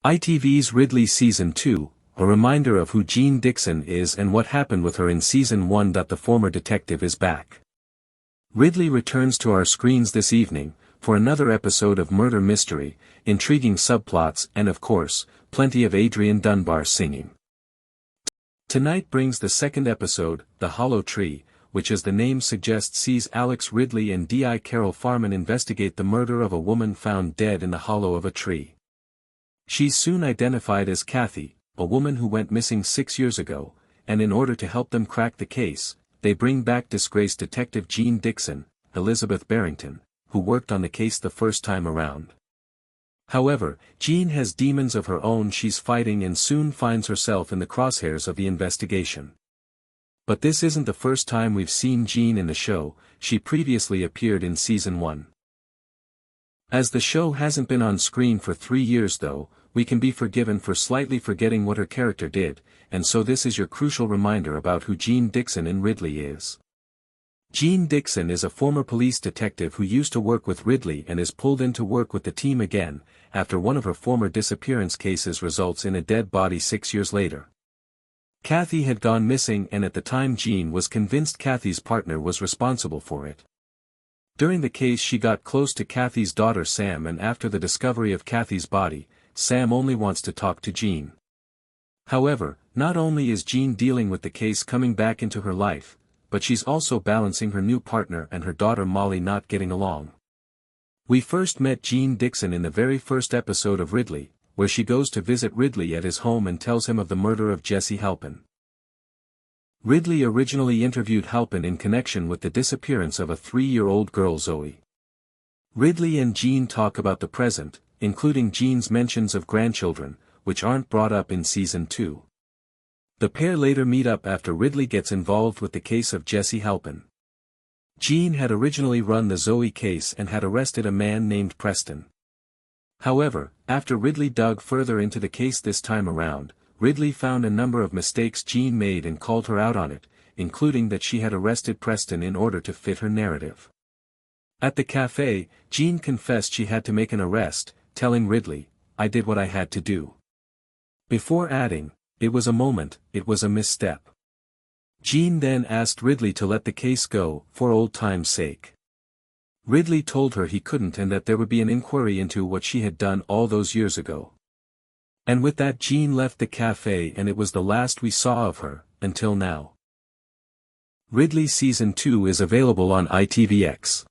ITV's Ridley Season 2, a reminder of who Jean Dixon is and what happened with her in Season 1. The former detective is back. Ridley returns to our screens this evening, for another episode of murder mystery, intriguing subplots and of course, plenty of Adrian Dunbar singing. Tonight brings the second episode, The Hollow Tree, which as the name suggests sees Alex Ridley and D.I. Carol Farman investigate the murder of a woman found dead in the hollow of a tree. She's soon identified as Kathy, a woman who went missing 6 years ago, and in order to help them crack the case, they bring back disgraced detective Jean Dixon, Elizabeth Berrington, who worked on the case the first time around. However, Jean has demons of her own she's fighting and soon finds herself in the crosshairs of the investigation. But this isn't the first time we've seen Jean in the show. She previously appeared in Season 1. As the show hasn't been on screen for 3 years though, we can be forgiven for slightly forgetting what her character did, and so this is your crucial reminder about who Jean Dixon in Ridley is. Jean Dixon is a former police detective who used to work with Ridley and is pulled in to work with the team again, after one of her former disappearance cases results in a dead body 6 years later. Kathy had gone missing and at the time Jean was convinced Kathy's partner was responsible for it. During the case she got close to Kathy's daughter Sam, and after the discovery of Kathy's body, Sam only wants to talk to Jean. However, not only is Jean dealing with the case coming back into her life, but she's also balancing her new partner and her daughter Molly not getting along. We first met Jean Dixon in the very first episode of Ridley, where she goes to visit Ridley at his home and tells him of the murder of Jesse Halpin. Ridley originally interviewed Halpin in connection with the disappearance of a 3-year-old girl Zoe. Ridley and Jean talk about the present, including Jean's mentions of grandchildren, which aren't brought up in Season 2. The pair later meet up after Ridley gets involved with the case of Jesse Halpin. Jean had originally run the Zoe case and had arrested a man named Preston. However, after Ridley dug further into the case this time around, Ridley found a number of mistakes Jean made and called her out on it, including that she had arrested Preston in order to fit her narrative. At the cafe, Jean confessed she had to make an arrest, telling Ridley, "I did what I had to do." Before adding, "It was a moment, it was a misstep." Jean then asked Ridley to let the case go, for old time's sake. Ridley told her he couldn't and that there would be an inquiry into what she had done all those years ago. And with that Jean left the cafe and it was the last we saw of her, until now. Ridley Season 2 is available on ITVX.